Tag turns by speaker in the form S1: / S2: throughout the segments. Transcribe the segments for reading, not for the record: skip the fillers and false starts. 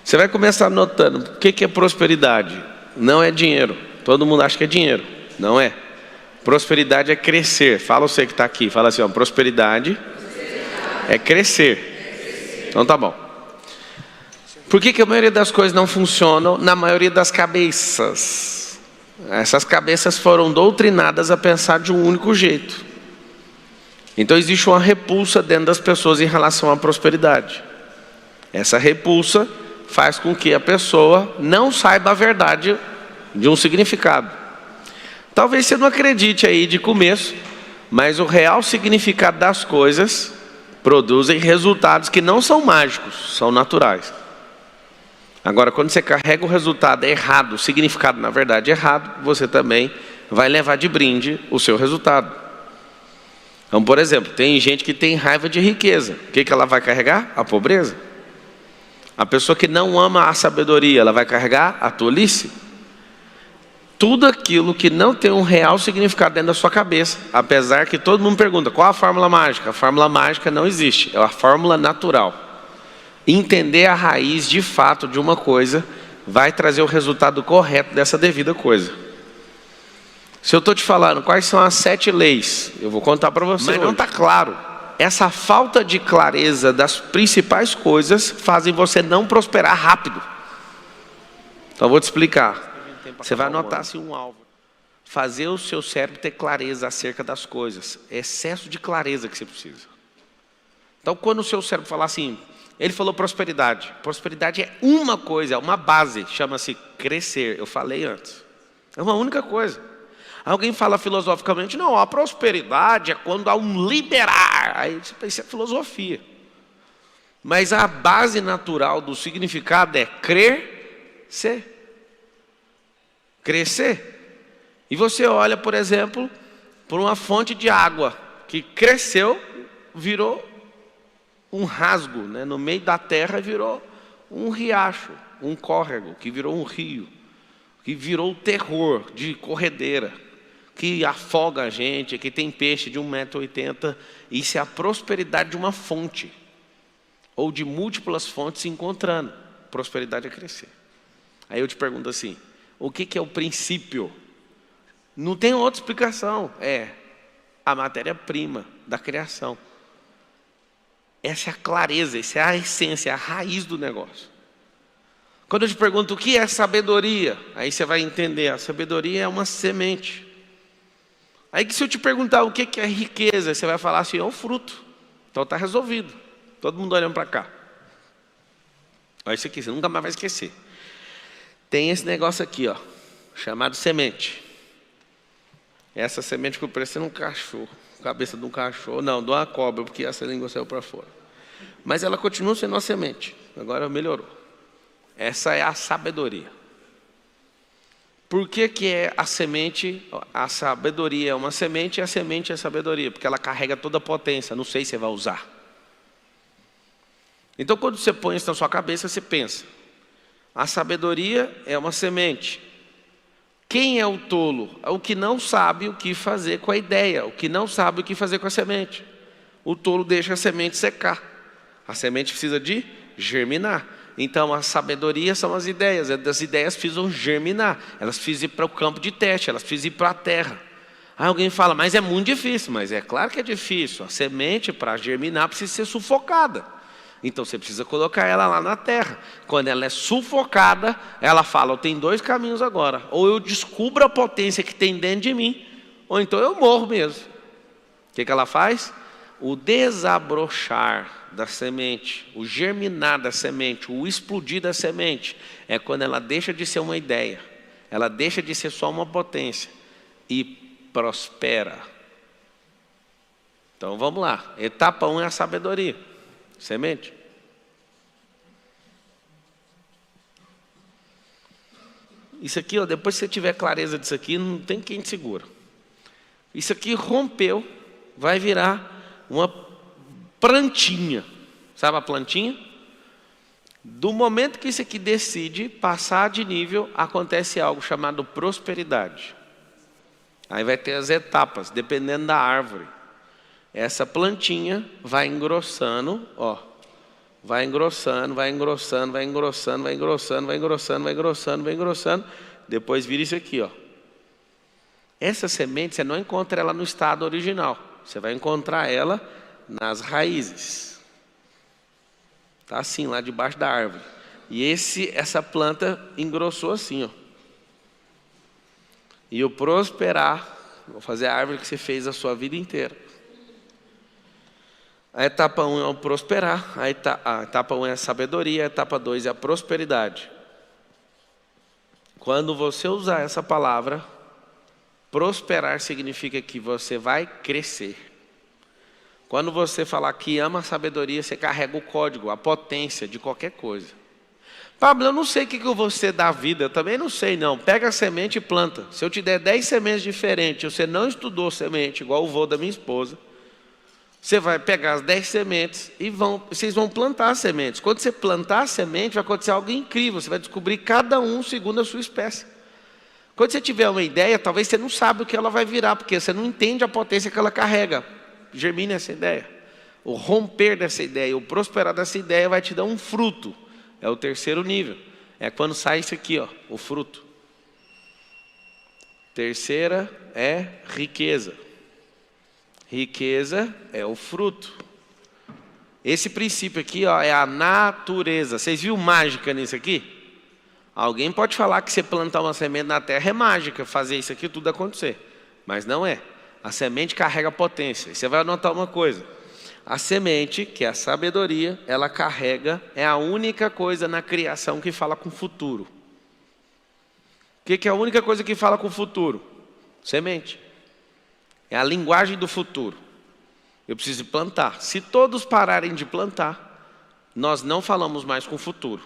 S1: Você vai começar notando, o que é prosperidade? Não é dinheiro. Todo mundo acha que é dinheiro. Não é. Prosperidade é crescer. Fala você que está aqui, fala assim, ó, prosperidade é crescer. Então tá bom. Por que a maioria das coisas não funcionam na maioria das cabeças? Essas cabeças foram doutrinadas a pensar de um único jeito. Então existe uma repulsa dentro das pessoas em relação à prosperidade. Essa repulsa faz com que a pessoa não saiba a verdade de um significado. Talvez você não acredite aí de começo, mas o real significado das coisas produzem resultados que não são mágicos, são naturais. Agora, quando você carrega o resultado errado, o significado na verdade errado, você também vai levar de brinde o seu resultado. Então, por exemplo, tem gente que tem raiva de riqueza. O que ela vai carregar? A pobreza. A pessoa que não ama a sabedoria, ela vai carregar a tolice. Tudo aquilo que não tem um real significado dentro da sua cabeça, apesar que todo mundo pergunta, qual a fórmula mágica? A fórmula mágica não existe, é a fórmula natural. Entender a raiz de fato de uma coisa vai trazer o resultado correto dessa devida coisa. Se eu estou te falando quais são as 7 leis, eu vou contar para você. Mas não está claro. Essa falta de clareza das principais coisas fazem você não prosperar rápido. Então eu vou te explicar. Você vai anotar assim um alvo. Fazer o seu cérebro ter clareza acerca das coisas. É excesso de clareza que você precisa. Então quando o seu cérebro falar assim, ele falou prosperidade. Prosperidade é uma coisa, é uma base. Chama-se crescer. Eu falei antes. É uma única coisa. Alguém fala filosoficamente, não, a prosperidade é quando há um liberar. Aí isso é filosofia. Mas a base natural do significado é crescer. Crescer. E você olha, por exemplo, por uma fonte de água que cresceu, virou um rasgo, né? No meio da terra virou um riacho, um córrego, que virou um rio, que virou terror de corredeira, que afoga a gente, que tem peixe de 1,80 m. Isso é a prosperidade de uma fonte, ou de múltiplas fontes se encontrando. Prosperidade é crescer. Aí eu te pergunto assim, o que é o princípio? Não tem outra explicação. É a matéria-prima da criação. Essa é a clareza, essa é a essência, a raiz do negócio. Quando eu te pergunto o que é sabedoria, aí você vai entender, a sabedoria é uma semente. Aí que se eu te perguntar o que é riqueza, você vai falar assim, é o fruto. Então está resolvido. Todo mundo olhando para cá. Olha isso aqui, você nunca mais vai esquecer. Tem esse negócio aqui, ó, chamado semente. Essa semente que eu parecendo um cachorro, cabeça de um cachorro, não, de uma cobra, porque essa língua saiu para fora. Mas ela continua sendo uma semente, agora melhorou. Essa é a sabedoria. Por que é a semente, a sabedoria é uma semente e a semente é a sabedoria? Porque ela carrega toda a potência, não sei se você vai usar. Então quando você põe isso na sua cabeça, você pensa, a sabedoria é uma semente. Quem é o tolo? É o que não sabe o que fazer com a ideia, o que não sabe o que fazer com a semente. O tolo deixa a semente secar. A semente precisa de germinar. Então a sabedoria são as ideias precisam germinar, elas precisam ir para o campo de teste, elas precisam ir para a terra. Aí alguém fala, mas é muito difícil. Mas é claro que é difícil, a semente para germinar precisa ser sufocada. Então você precisa colocar ela lá na terra. Quando ela é sufocada, ela fala, eu tenho 2 caminhos agora. Ou eu descubro a potência que tem dentro de mim, ou então eu morro mesmo. O que ela faz? O desabrochar da semente, o germinar da semente, o explodir da semente, é quando ela deixa de ser uma ideia, ela deixa de ser só uma potência e prospera. Então vamos lá, etapa 1 é a sabedoria, semente. Isso aqui, ó, depois que você tiver clareza disso aqui, não tem quem te segura. Isso aqui rompeu, vai virar uma plantinha. Sabe a plantinha? Do momento que isso aqui decide passar de nível, acontece algo chamado prosperidade. Aí vai ter as etapas, dependendo da árvore. Essa plantinha vai engrossando, ó, vai engrossando, vai engrossando, vai engrossando, vai engrossando, vai engrossando, vai engrossando, vai engrossando. Depois vira isso aqui, ó. Essa semente você não encontra ela no estado original. Você vai encontrar ela nas raízes. Tá assim, lá debaixo da árvore. E essa planta engrossou assim, ó. E o prosperar, vou fazer a árvore que você fez a sua vida inteira. A etapa 1 é o prosperar, a etapa 1 é a sabedoria, a etapa 2 é a prosperidade. Quando você usar essa palavra, prosperar significa que você vai crescer. Quando você falar que ama a sabedoria, você carrega o código, a potência de qualquer coisa. Pablo, eu não sei o que eu vou ser da vida, eu também não sei não. Pega a semente e planta. Se eu te der 10 sementes diferentes, você não estudou semente, igual o vô da minha esposa, você vai pegar as 10 sementes e vocês vão plantar as sementes. Quando você plantar a semente, vai acontecer algo incrível. Você vai descobrir cada um segundo a sua espécie. Quando você tiver uma ideia, talvez você não sabe o que ela vai virar, porque você não entende a potência que ela carrega. Germine essa ideia. O romper dessa ideia, o prosperar dessa ideia vai te dar um fruto. É o terceiro nível. É quando sai isso aqui, ó, o fruto. Terceira é riqueza. Riqueza é o fruto. Esse princípio aqui, ó, é a natureza. Vocês viram mágica nisso aqui? Alguém pode falar que você plantar uma semente na terra é mágica, fazer isso aqui tudo acontecer. Mas não é. A semente carrega potência. E você vai anotar uma coisa. A semente, que é a sabedoria, ela carrega, é a única coisa na criação que fala com o futuro. O que é a única coisa que fala com o futuro? Semente. É a linguagem do futuro. Eu preciso plantar. Se todos pararem de plantar, nós não falamos mais com o futuro.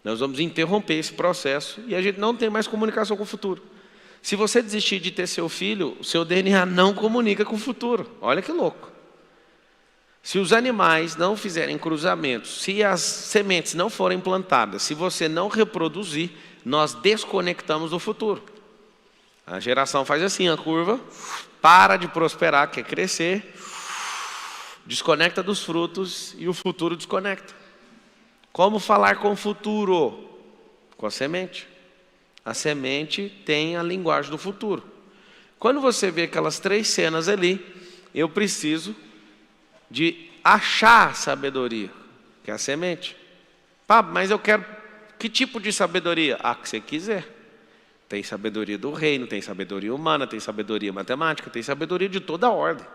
S1: Nós vamos interromper esse processo e a gente não tem mais comunicação com o futuro. Se você desistir de ter seu filho, o seu DNA não comunica com o futuro. Olha que louco. Se os animais não fizerem cruzamentos, se as sementes não forem plantadas, se você não reproduzir, nós desconectamos do futuro. A geração faz assim, a curva, para de prosperar, quer crescer, desconecta dos frutos e o futuro desconecta. Como falar com o futuro? Com a semente. A semente tem a linguagem do futuro. Quando você vê aquelas 3 cenas ali, eu preciso de achar sabedoria, que é a semente. Pablo, mas eu quero que tipo de sabedoria? A que você quiser. Tem sabedoria do reino, tem sabedoria humana, tem sabedoria matemática, tem sabedoria de toda a ordem.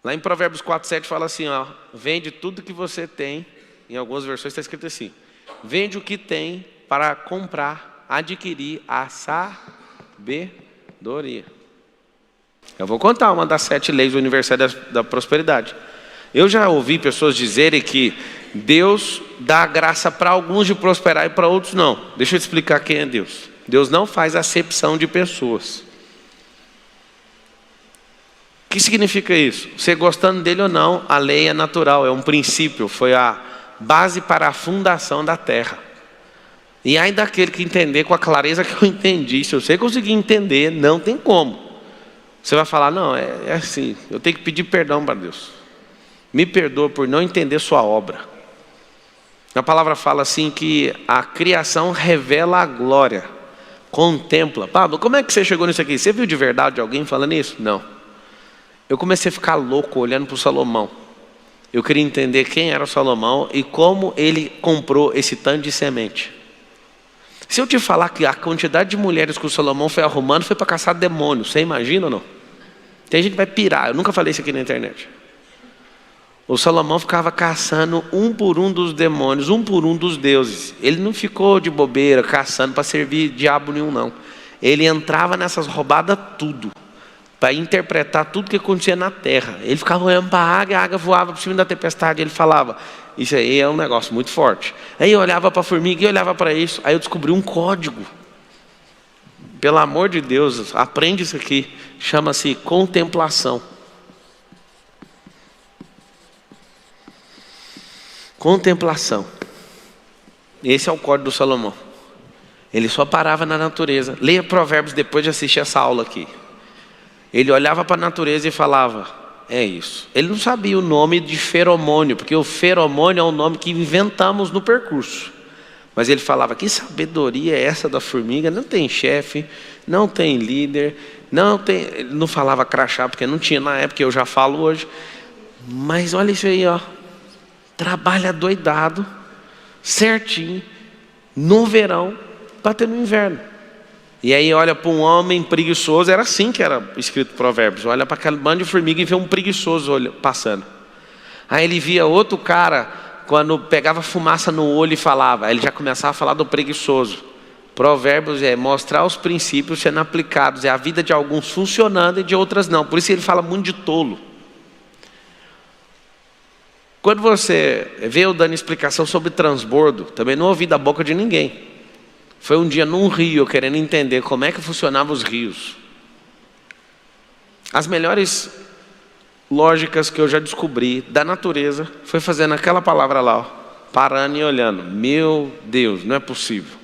S1: Lá em Provérbios 4:7 fala assim, ó, vende tudo que você tem. Em algumas versões está escrito assim, vende o que tem para comprar, adquirir a sabedoria. Eu vou contar uma das 7 leis universais da prosperidade. Eu já ouvi pessoas dizerem que Deus dá graça para alguns de prosperar e para outros não. Deixa eu te explicar quem é Deus. Deus não faz acepção de pessoas. O que significa isso? Você gostando dele ou não, a lei é natural, é um princípio, foi a base para a fundação da terra. E aí daquele que entender com a clareza que eu entendi, se você conseguir entender, não tem como. Você vai falar, não, é assim, eu tenho que pedir perdão para Deus. Me perdoa por não entender sua obra. A palavra fala assim que a criação revela a glória, contempla. Pablo, como é que você chegou nisso aqui? Você viu de verdade alguém falando isso? Não. Eu comecei a ficar louco olhando para o Salomão. Eu queria entender quem era o Salomão e como ele comprou esse tanto de semente. Se eu te falar que a quantidade de mulheres que o Salomão foi arrumando foi para caçar demônios, você imagina ou não? Tem gente que vai pirar, eu nunca falei isso aqui na internet. O Salomão ficava caçando um por um dos demônios, um por um dos deuses. Ele não ficou de bobeira caçando para servir diabo nenhum, não. Ele entrava nessas roubadas tudo, para interpretar tudo que acontecia na terra. Ele ficava olhando para a águia voava por cima da tempestade, ele falava, isso aí é um negócio muito forte. Aí eu olhava para a formiga e olhava para isso, aí eu descobri um código. Pelo amor de Deus, aprende isso aqui, chama-se contemplação. Contemplação. Esse é o código do Salomão. Ele só parava na natureza. Leia Provérbios depois de assistir essa aula aqui. Ele olhava para a natureza e falava, é isso. Ele não sabia o nome de feromônio, porque o feromônio é um nome que inventamos no percurso. Mas ele falava, que sabedoria é essa da formiga? Não tem chefe, não tem líder, não tem... Ele não falava crachá, porque não tinha na época, eu já falo hoje. Mas olha isso aí, ó. Trabalha doidado, certinho, no verão, para ter no inverno. E aí olha para um homem preguiçoso, era assim que era escrito Provérbios. Olha para aquele bando de formiga e vê um preguiçoso passando. Aí ele via outro cara, quando pegava fumaça no olho e falava, aí ele já começava a falar do preguiçoso. Provérbios é mostrar os princípios sendo aplicados, é a vida de alguns funcionando e de outras não. Por isso ele fala muito de tolo. Quando você vê eu dando explicação sobre transbordo, também não ouvi da boca de ninguém. Foi um dia num rio, eu querendo entender como é que funcionavam os rios. As melhores lógicas que eu já descobri da natureza foi fazendo aquela palavra lá, ó, parando e olhando. Meu Deus, não é possível.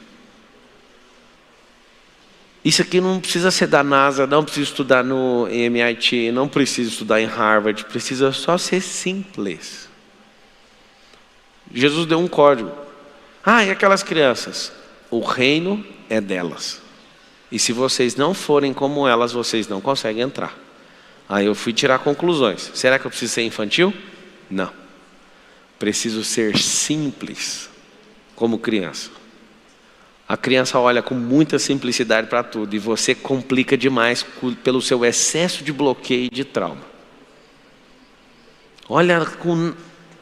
S1: Isso aqui não precisa ser da NASA, não precisa estudar no MIT, não precisa estudar em Harvard, precisa só ser simples. Jesus deu um código. E aquelas crianças? O reino é delas. E se vocês não forem como elas, vocês não conseguem entrar. Aí eu fui tirar conclusões. Será que eu preciso ser infantil? Não. Preciso ser simples, como criança. A criança olha com muita simplicidade para tudo. E você complica demais pelo seu excesso de bloqueio e de trauma. Olha com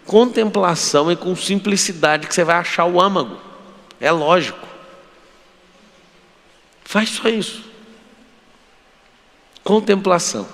S1: contemplação e com simplicidade que você vai achar o âmago. É lógico. Faz só isso. Contemplação.